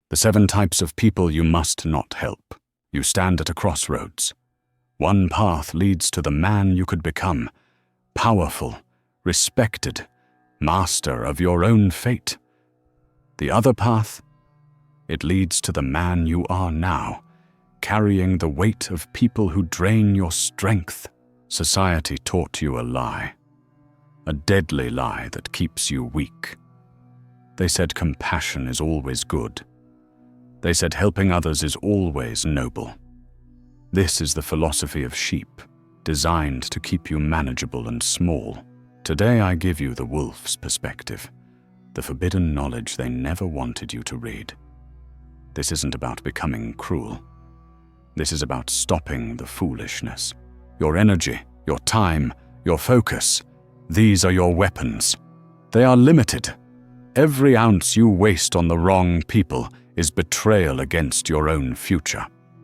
The 7 types of people you must not help. You stand at a crossroads. One path leads to the man you could become, powerful, respected, master of your own fate. The other path, it leads to the man you are now, carrying the weight of people who drain your strength. Society taught you a lie, a deadly lie that keeps you weak. They said compassion is always good. They said helping others is always noble. This is the philosophy of sheep, designed to keep you manageable and small. Today I give you the wolf's perspective, the forbidden knowledge they never wanted you to read. This isn't about becoming cruel. This is about stopping the foolishness. Your energy, your time, your focus, these are your weapons. They are limited. Every ounce you waste on the wrong people is betrayal against your own future.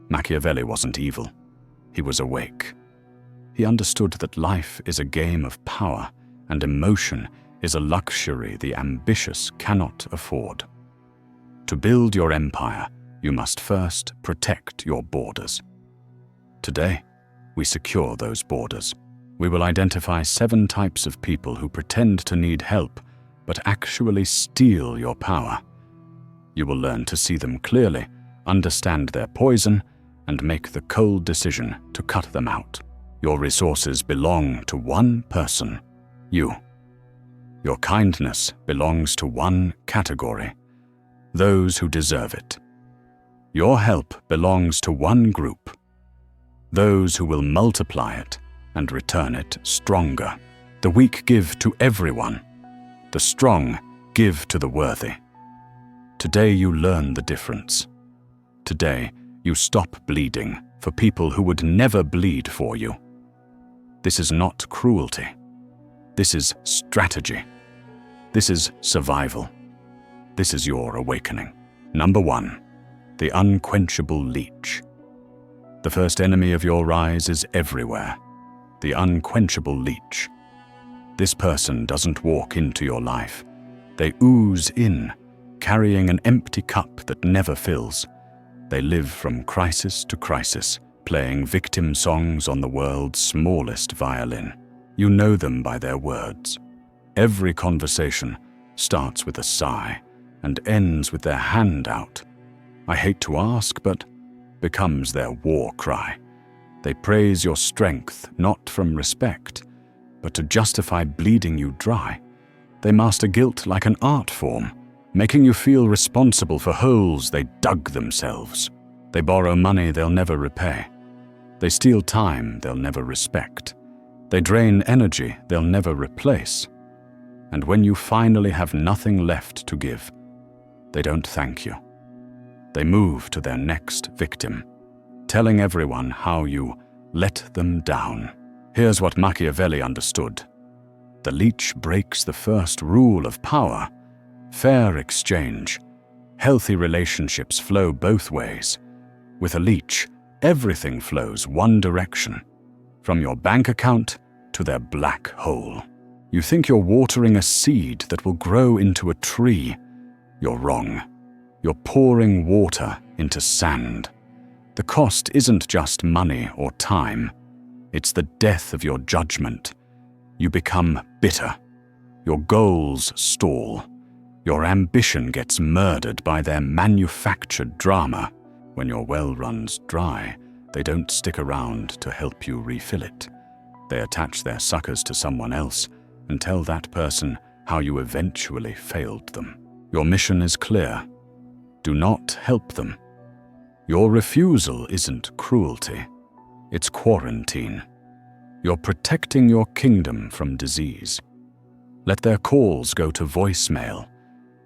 Machiavelli wasn't evil. He was awake. He understood that life is a game of power, and emotion is a luxury the ambitious cannot afford. To build your empire, you must first protect your borders. Today, we secure those borders. We will identify 7 types of people who pretend to need help, but actually steal your power. You will learn to see them clearly, understand their poison, and make the cold decision to cut them out. Your resources belong to one person, you. Your kindness belongs to one category, those who deserve it. Your help belongs to one group, those who will multiply it and return it stronger. The weak give to everyone. The strong give to the worthy. Today you learn the difference. Today you stop bleeding for people who would never bleed for you. This is not cruelty. This is strategy. This is survival. This is your awakening. Number 1, the unquenchable leech. The first enemy of your rise is everywhere, the unquenchable leech. This person doesn't walk into your life. They ooze in, carrying an empty cup that never fills. They live from crisis to crisis, playing victim songs on the world's smallest violin. You know them by their words. Every conversation starts with a sigh and ends with their hand out. I hate to ask, but becomes their war cry. They praise your strength not from respect, but to justify bleeding you dry. They master guilt like an art form, making you feel responsible for holes they dug themselves. They borrow money they'll never repay. They steal time they'll never respect. They drain energy they'll never replace. And when you finally have nothing left to give, they don't thank you. They move to their next victim, telling everyone how you let them down. Here's what Machiavelli understood. The leech breaks the first rule of power. Fair exchange. Healthy relationships flow both ways. With a leech, everything flows one direction, from your bank account to their black hole. You think you're watering a seed that will grow into a tree. You're wrong. You're pouring water into sand. The cost isn't just money or time. It's the death of your judgment. You become bitter. Your goals stall. Your ambition gets murdered by their manufactured drama. When your well runs dry, they don't stick around to help you refill it. They attach their suckers to someone else and tell that person how you eventually failed them. Your mission is clear. Do not help them. Your refusal isn't cruelty. It's quarantine. You're protecting your kingdom from disease. Let their calls go to voicemail.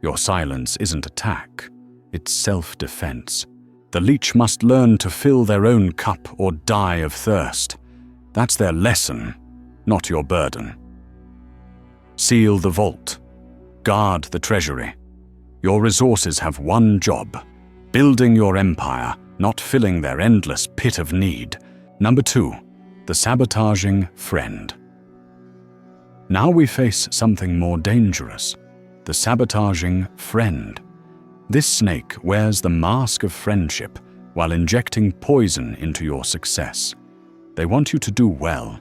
Your silence isn't attack. It's self-defense. The leech must learn to fill their own cup or die of thirst. That's their lesson, not your burden. Seal the vault. Guard the treasury. Your resources have one job: building your empire, not filling their endless pit of need. Number 2, the sabotaging friend. Now we face something more dangerous: the sabotaging friend. This snake wears the mask of friendship while injecting poison into your success. They want you to do well,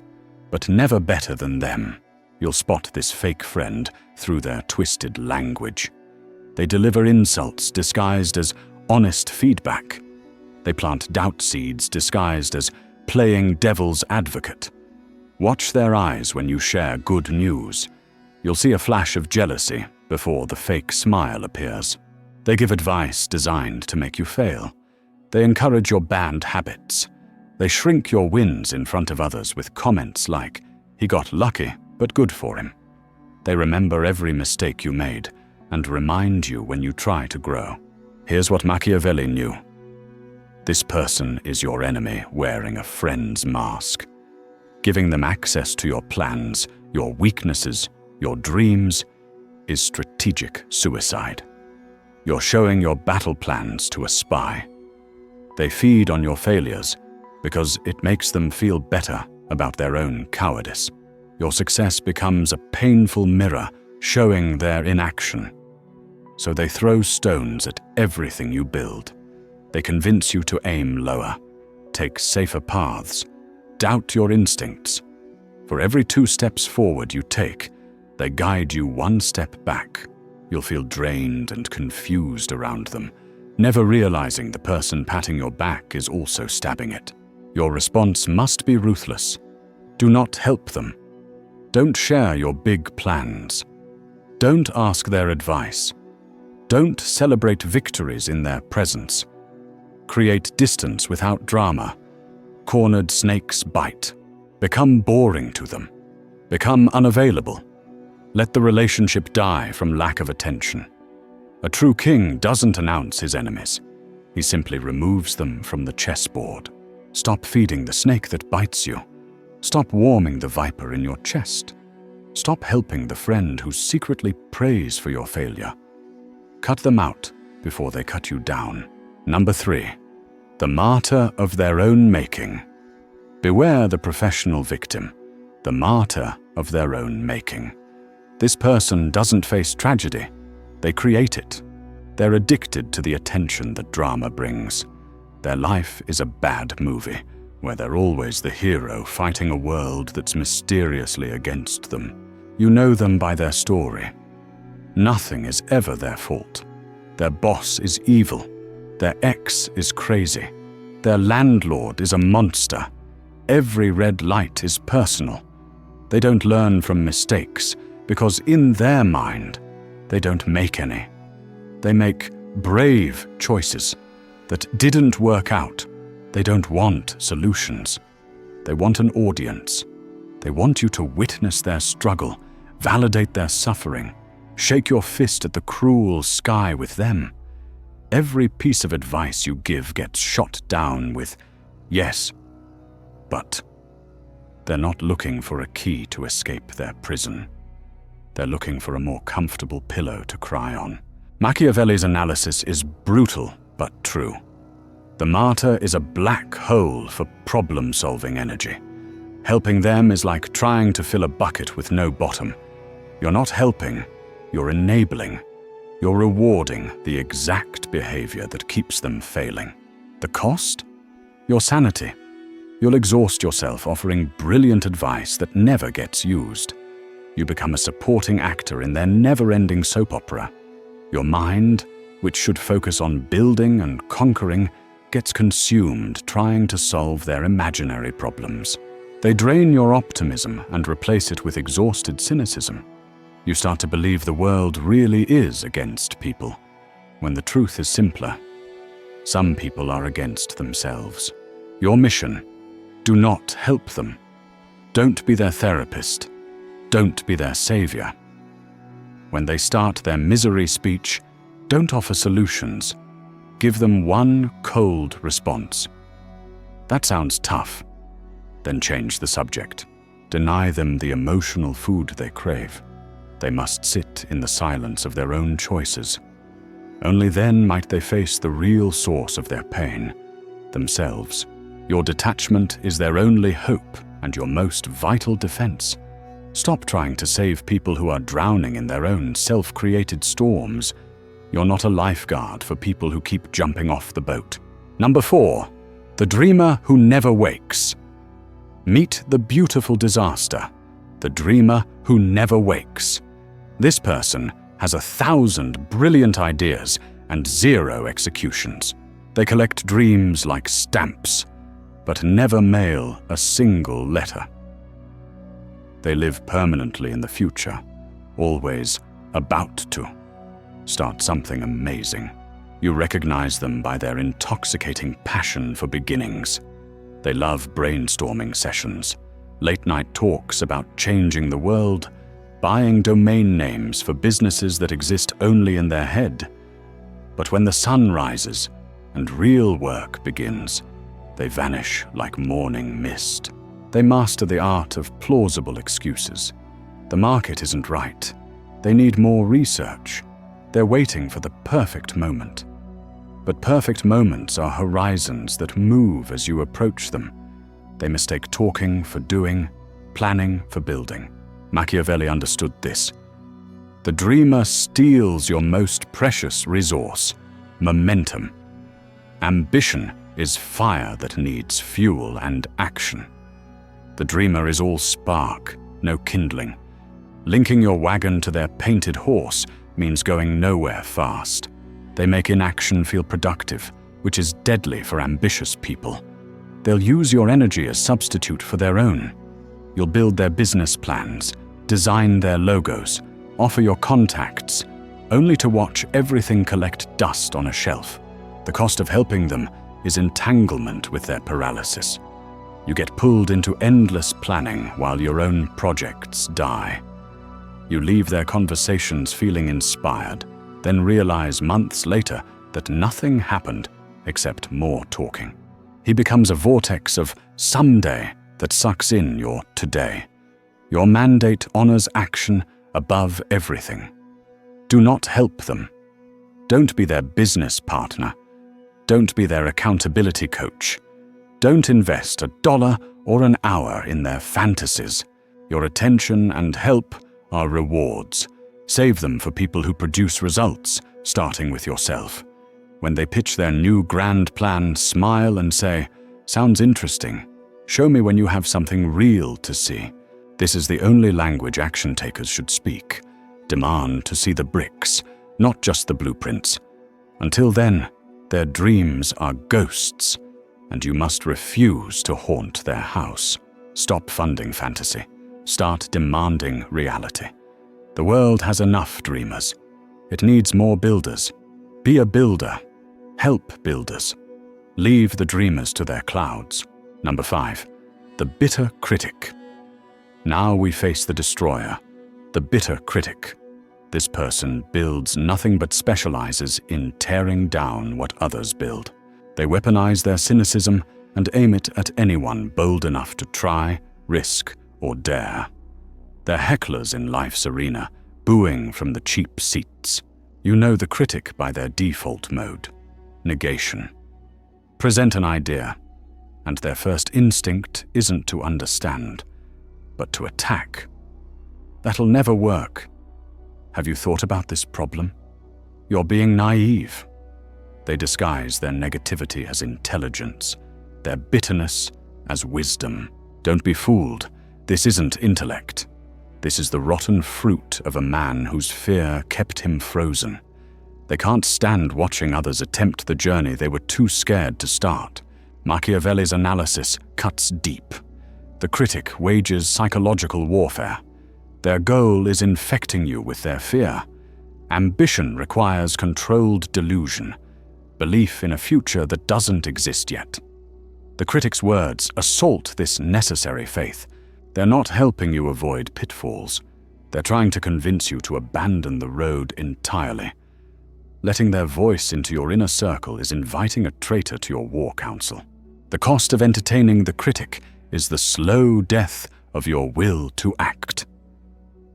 but never better than them. You'll spot this fake friend through their twisted language. They deliver insults disguised as honest feedback. They plant doubt seeds disguised as playing devil's advocate. Watch their eyes when you share good news. You'll see a flash of jealousy before the fake smile appears. They give advice designed to make you fail. They encourage your bad habits. They shrink your wins in front of others with comments like, "He got lucky, but good for him." They remember every mistake you made and remind you when you try to grow. Here's what Machiavelli knew. This person is your enemy wearing a friend's mask. Giving them access to your plans, your weaknesses, your dreams is strategic suicide. You're showing your battle plans to a spy. They feed on your failures because it makes them feel better about their own cowardice. Your success becomes a painful mirror showing their inaction. So they throw stones at everything you build. They convince you to aim lower, take safer paths, doubt your instincts. For every 2 steps forward you take, they guide you 1 step back. You'll feel drained and confused around them, never realizing the person patting your back is also stabbing it. Your response must be ruthless. Do not help them. Don't share your big plans. Don't ask their advice. Don't celebrate victories in their presence. Create distance without drama. Cornered snakes bite. Become boring to them. Become unavailable. Let the relationship die from lack of attention. A true king doesn't announce his enemies. He simply removes them from the chessboard. Stop feeding the snake that bites you. Stop warming the viper in your chest. Stop helping the friend who secretly prays for your failure. Cut them out before they cut you down. Number 3. The martyr of their own making. Beware the professional victim, the martyr of their own making. This person doesn't face tragedy. They create it. They're addicted to the attention that drama brings. Their life is a bad movie, where they're always the hero fighting a world that's mysteriously against them. You know them by their story. Nothing is ever their fault. Their boss is evil. Their ex is crazy. Their landlord is a monster. Every red light is personal. They don't learn from mistakes because in their mind, they don't make any. They make brave choices that didn't work out. They don't want solutions. They want an audience. They want you to witness their struggle, validate their suffering, shake your fist at the cruel sky with them. Every piece of advice you give gets shot down with, "Yes, but." They're not looking for a key to escape their prison. They're looking for a more comfortable pillow to cry on. Machiavelli's analysis is brutal but true. The martyr is a black hole for problem-solving energy. Helping them is like trying to fill a bucket with no bottom. You're not helping, you're enabling. You're rewarding the exact behavior that keeps them failing. The cost? Your sanity. You'll exhaust yourself offering brilliant advice that never gets used. You become a supporting actor in their never-ending soap opera. Your mind, which should focus on building and conquering, gets consumed trying to solve their imaginary problems. They drain your optimism and replace it with exhausted cynicism. You start to believe the world really is against people, when the truth is simpler. Some people are against themselves. Your mission: do not help them. Don't be their therapist. Don't be their savior. When they start their misery speech, don't offer solutions. Give them one cold response. That sounds tough. Then change the subject. Deny them the emotional food they crave. They must sit in the silence of their own choices. Only then might they face the real source of their pain, themselves. Your detachment is their only hope and your most vital defense. Stop trying to save people who are drowning in their own self-created storms. You're not a lifeguard for people who keep jumping off the boat. Number 4. The dreamer who never wakes. Meet the beautiful disaster, the dreamer who never wakes. This person has 1,000 brilliant ideas and 0 executions. They collect dreams like stamps, but never mail a single letter. They live permanently in the future, always about to start something amazing. You recognize them by their intoxicating passion for beginnings. They love brainstorming sessions, late-night talks about changing the world, buying domain names for businesses that exist only in their head. But when the sun rises and real work begins, they vanish like morning mist. They master the art of plausible excuses. The market isn't right. They need more research. They're waiting for the perfect moment. But perfect moments are horizons that move as you approach them. They mistake talking for doing, planning for building. Machiavelli understood this. The dreamer steals your most precious resource, momentum. Ambition is fire that needs fuel and action. The dreamer is all spark, no kindling. Linking your wagon to their painted horse means going nowhere fast. They make inaction feel productive, which is deadly for ambitious people. They'll use your energy as substitute for their own. You'll build their business plans, design their logos, offer your contacts, only to watch everything collect dust on a shelf. The cost of helping them is entanglement with their paralysis. You get pulled into endless planning while your own projects die. You leave their conversations feeling inspired, then realize months later that nothing happened except more talking. He becomes a vortex of someday that sucks in your today. Your mandate honors action above everything. Do not help them. Don't be their business partner. Don't be their accountability coach. Don't invest $1 or an hour in their fantasies. Your attention and help are rewards. Save them for people who produce results, starting with yourself. When they pitch their new grand plan, smile and say, "Sounds interesting. Show me when you have something real to see." This is the only language action takers should speak. Demand to see the bricks, not just the blueprints. Until then, their dreams are ghosts, and you must refuse to haunt their house. Stop funding fantasy. Start demanding reality. The world has enough dreamers. It needs more builders. Be a builder. Help builders. Leave the dreamers to their clouds. Number 5. The bitter critic. Now we face the destroyer, the bitter critic. This person builds nothing but specializes in tearing down what others build. They weaponize their cynicism and aim it at anyone bold enough to try, risk, or dare. They're hecklers in life's arena, booing from the cheap seats. You know the critic by their default mode, negation. Present an idea, and their first instinct isn't to understand, but to attack. That'll never work. Have you thought about this problem? You're being naive. They disguise their negativity as intelligence, their bitterness as wisdom. Don't be fooled. This isn't intellect. This is the rotten fruit of a man whose fear kept him frozen. They can't stand watching others attempt the journey they were too scared to start. Machiavelli's analysis cuts deep. The critic wages psychological warfare. Their goal is infecting you with their fear. Ambition requires controlled delusion, belief in a future that doesn't exist yet. The critic's words assault this necessary faith. They're not helping you avoid pitfalls. They're trying to convince you to abandon the road entirely. Letting their voice into your inner circle is inviting a traitor to your war council. The cost of entertaining the critic is the slow death of your will to act.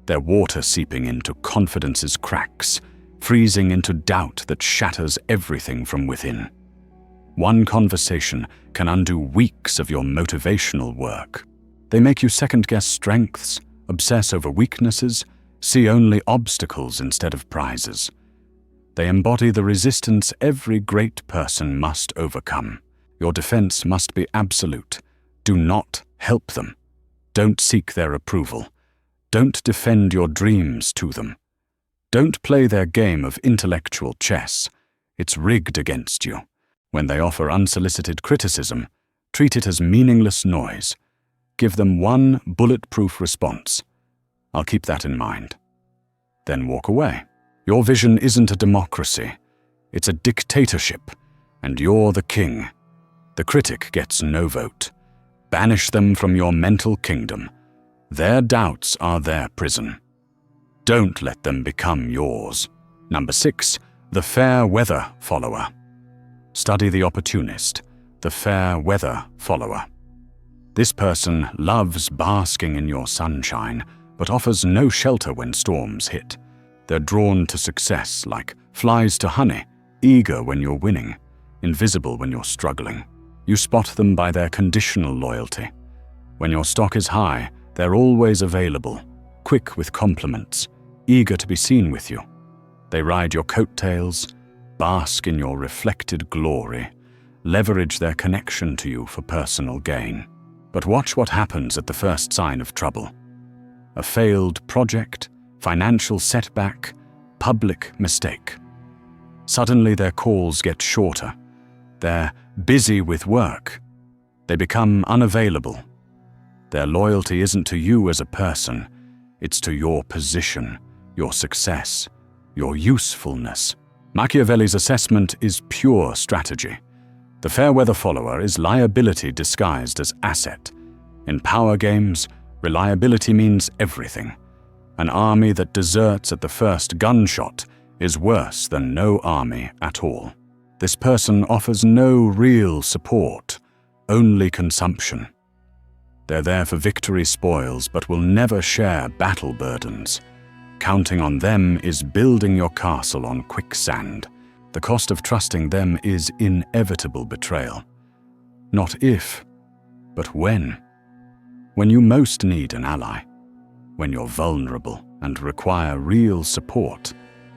They're water seeping into confidence's cracks, freezing into doubt that shatters everything from within. One conversation can undo weeks of your motivational work. They make you second-guess strengths, obsess over weaknesses, see only obstacles instead of prizes. They embody the resistance every great person must overcome. Your defense must be absolute. Do not help them. Don't seek their approval. Don't defend your dreams to them. Don't play their game of intellectual chess. It's rigged against you. When they offer unsolicited criticism, treat it as meaningless noise. Give them one bulletproof response. I'll keep that in mind. Then walk away. Your vision isn't a democracy. It's a dictatorship, and you're the king. The critic gets no vote. Banish them from your mental kingdom. Their doubts are their prison. Don't let them become yours. Number 6, the fair weather follower. Study the opportunist, the fair weather follower. This person loves basking in your sunshine, but offers no shelter when storms hit. They're drawn to success like flies to honey, eager when you're winning, invisible when you're struggling. You spot them by their conditional loyalty. When your stock is high, they're always available, quick with compliments, eager to be seen with you. They ride your coattails, bask in your reflected glory, leverage their connection to you for personal gain. But watch what happens at the first sign of trouble. A failed project, financial setback, public mistake. Suddenly their calls get shorter. They're busy with work. They become unavailable. Their loyalty isn't to you as a person, it's to your position, your success, your usefulness. Machiavelli's assessment is pure strategy. The fair weather follower is liability disguised as asset. In power games, reliability means everything. An army that deserts at the first gunshot is worse than no army at all. This person offers no real support, only consumption. They're there for victory spoils but will never share battle burdens. Counting on them is building your castle on quicksand. The cost of trusting them is inevitable betrayal. Not if, but when. When you most need an ally. When you're vulnerable and require real support,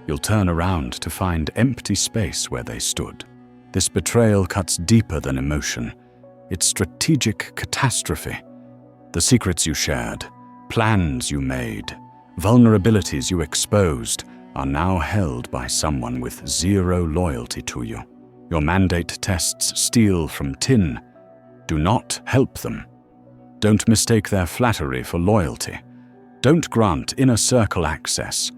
you'll turn around to find empty space where they stood. This betrayal cuts deeper than emotion. It's strategic catastrophe. The secrets you shared, plans you made, vulnerabilities you exposed are now held by someone with zero loyalty to you. Your mandate tests steel from tin. Do not help them. Don't mistake their flattery for loyalty. Don't grant inner circle access.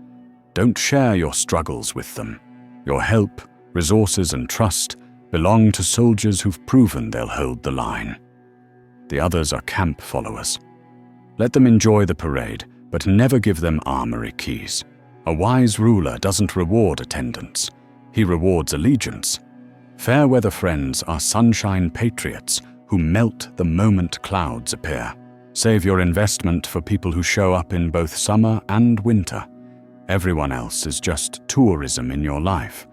Don't share your struggles with them. Your help, resources, and trust belong to soldiers who've proven they'll hold the line. The others are camp followers. Let them enjoy the parade, but never give them armory keys. A wise ruler doesn't reward attendance. He rewards allegiance. Fair weather friends are sunshine patriots who melt the moment clouds appear. Save your investment for people who show up in both summer and winter. Everyone else is just tourism in your life.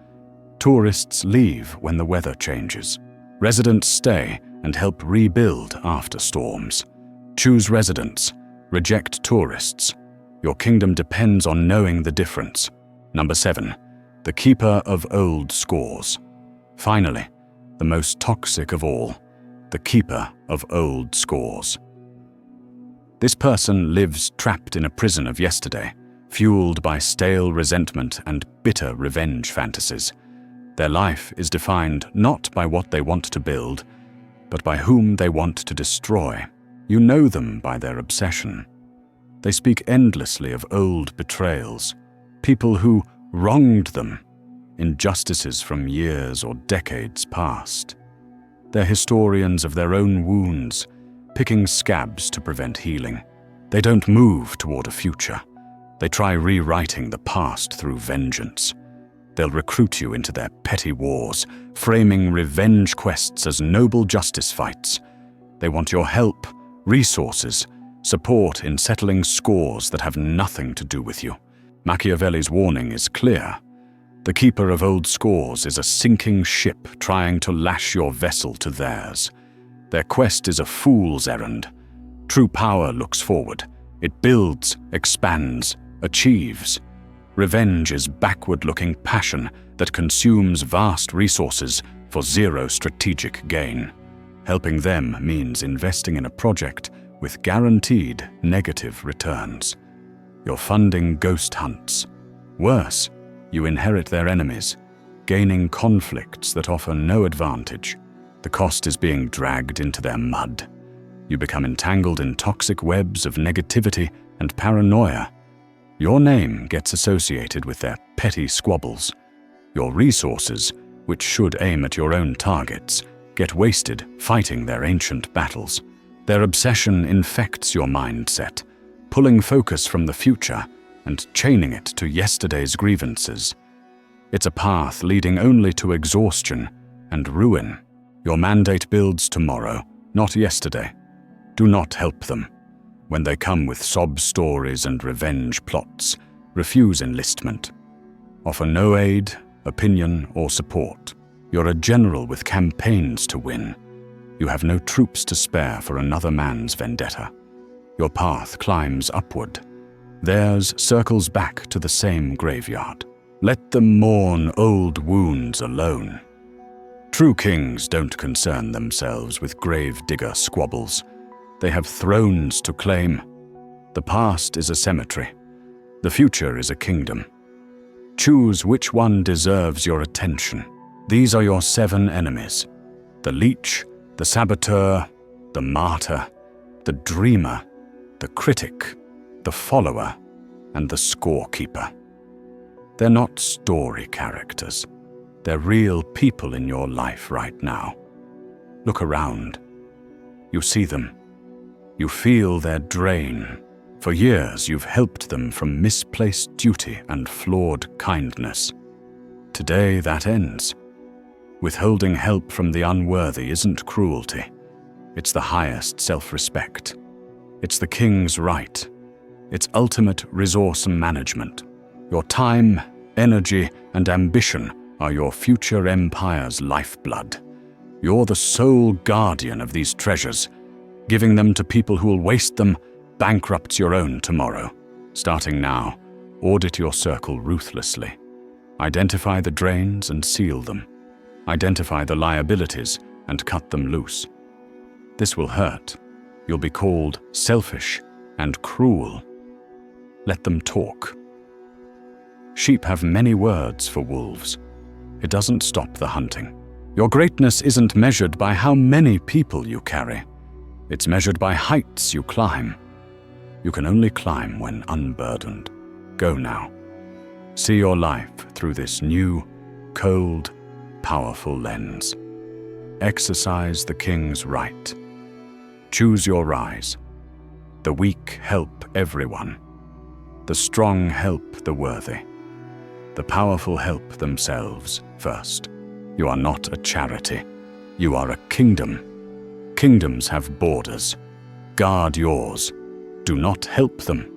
Tourists leave when the weather changes. Residents stay and help rebuild after storms. Choose residents, reject tourists. Your kingdom depends on knowing the difference. Number 7, the keeper of old scores. Finally, the most toxic of all, the keeper of old scores. This person lives trapped in a prison of yesterday, fueled by stale resentment and bitter revenge fantasies. Their life is defined not by what they want to build, but by whom they want to destroy. You know them by their obsession. They speak endlessly of old betrayals, people who wronged them, injustices from years or decades past. They're historians of their own wounds, picking scabs to prevent healing. They don't move toward a future. They try rewriting the past through vengeance. They'll recruit you into their petty wars, framing revenge quests as noble justice fights. They want your help, resources, support in settling scores that have nothing to do with you. Machiavelli's warning is clear. The keeper of old scores is a sinking ship trying to lash your vessel to theirs. Their quest is a fool's errand. True power looks forward. It builds, expands, achieves. Revenge is backward-looking passion that consumes vast resources for zero strategic gain. Helping them means investing in a project with guaranteed negative returns. You're funding ghost hunts. Worse, you inherit their enemies, gaining conflicts that offer no advantage. The cost is being dragged into their mud. You become entangled in toxic webs of negativity and paranoia. Your name gets associated with their petty squabbles. Your resources, which should aim at your own targets, get wasted fighting their ancient battles. Their obsession infects your mindset, pulling focus from the future and chaining it to yesterday's grievances. It's a path leading only to exhaustion and ruin. Your mandate builds tomorrow, not yesterday. Do not help them. When they come with sob stories and revenge plots, refuse enlistment. Offer no aid, opinion, or support. You're a general with campaigns to win. You have no troops to spare for another man's vendetta. Your path climbs upward. Theirs circles back to the same graveyard. Let them mourn old wounds alone. True kings don't concern themselves with grave-digger squabbles. They have thrones to claim. The past is a cemetery. The future is a kingdom. Choose which one deserves your attention. These are your 7 enemies: the Leech, the Saboteur, the Martyr, the Dreamer, the Critic, the Follower, and the Scorekeeper. They're not story characters. They're real people in your life right now. Look around. You see them. You feel their drain. For years, you've helped them from misplaced duty and flawed kindness. Today, that ends. Withholding help from the unworthy isn't cruelty. It's the highest self-respect. It's the king's right. It's ultimate resource management. Your time, energy, and ambition are your future empire's lifeblood. You're the sole guardian of these treasures. Giving them to people who'll waste them bankrupts your own tomorrow. Starting now, audit your circle ruthlessly. Identify the drains and seal them. Identify the liabilities and cut them loose. This will hurt. You'll be called selfish and cruel. Let them talk. Sheep have many words for wolves. It doesn't stop the hunting. Your greatness isn't measured by how many people you carry. It's measured by heights you climb. You can only climb when unburdened. Go now. See your life through this new, cold, powerful lens. Exercise the king's right. Choose your rise. The weak help everyone. The strong help the worthy. The powerful help themselves first. You are not a charity. You are a kingdom. Kingdoms have borders. Guard yours. Do not help them.